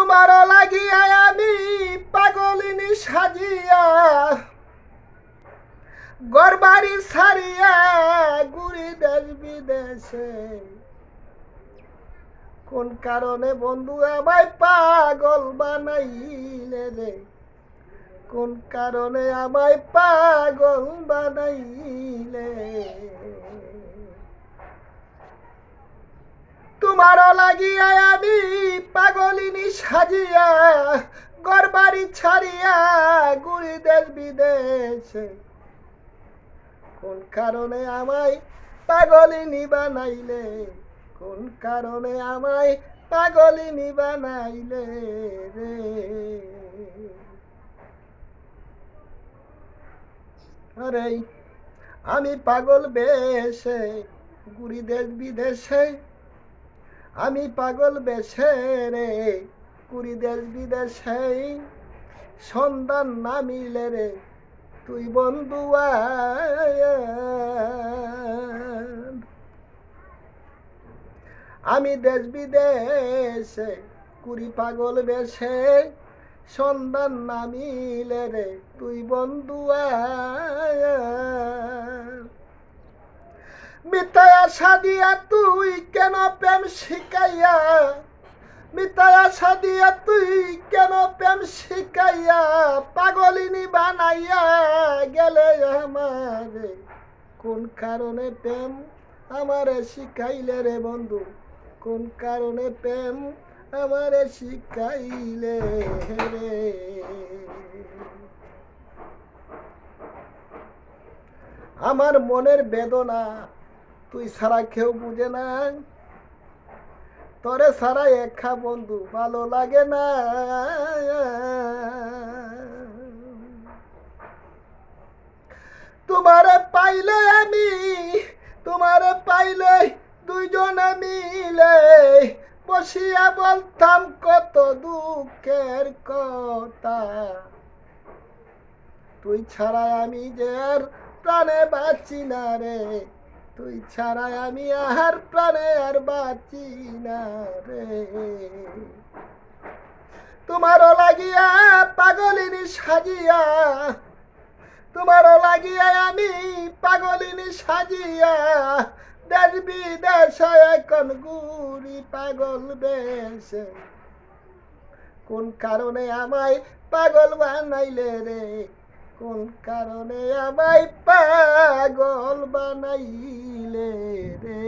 তোমার লাগিয়া আমি পাগলিনী সাজিয়া গরবারি ছাড়িয়া ঘুরি দেশ বিদেশে। কোন কারণে বন্ধু আমায় পাগল বানাইলে রে, কোন কারণে আমায় পাগল বানাইলে। তোমারও লাগিয়া আমি পাগলিনী সাজিয়া গরবারি ছাড়িয়া ঘুরি দেশ বিদেশে। কোন কারণে আমায় পাগলিনী বানাইলে, কোন কারণে আমায় পাগলিনী বানাইলে রে। আরে আমি পাগল বেশে ঘুরি দেশ বিদেশে, আমি পাগল বেশে রে ঘুরি দেশ বিদেশে। সন্ধান না মিলে রে তুই বন্ধু আমি দেশ বিদেশে ঘুরি পাগল বেশে। সন্ধান না মিলে রে তুই বন্ধু মিথ্যায় আশা দিয়া তুই কেন প্রেম শিখাইয়া, মিথ্যায় আশা দিয়া তুই কেন প্রেম শিখাইয়া পাগলিনী বানাইয়া গেলে আমারে। কোন কারণে প্রেম আমারে শিখাইলে রে বন্ধু, কোন কারণে প্রেম আমারে শিখাইলে রে। আমার মনের বেদনা তুই ছাড়া কেউ বুঝে না, তোরে ছাড়া একা বন্ধু ভালো লাগে না। তোমারে পাইলে আমি, তোমারে পাইলে দুইজনে মিলে বসিয়া বলতাম কত দুঃখের কথা। তুই ছাড়া আমি যে আর প্রাণে বাঁচি না রে, তুই ছাড়া আমি আর প্রাণে আর বাঁচি না রে। তোমারও লাগিয়া পাগলিনী সাজিয়া, তোমারও লাগিয়া আমি পাগলিনী সাজিয়া দেশ বিদেশে এখন ঘুরি পাগল বেশে। কোন কারণে আমায় পাগল বানাইলে রে, কোন কারণে আমায় পাগল বানাইলে রে।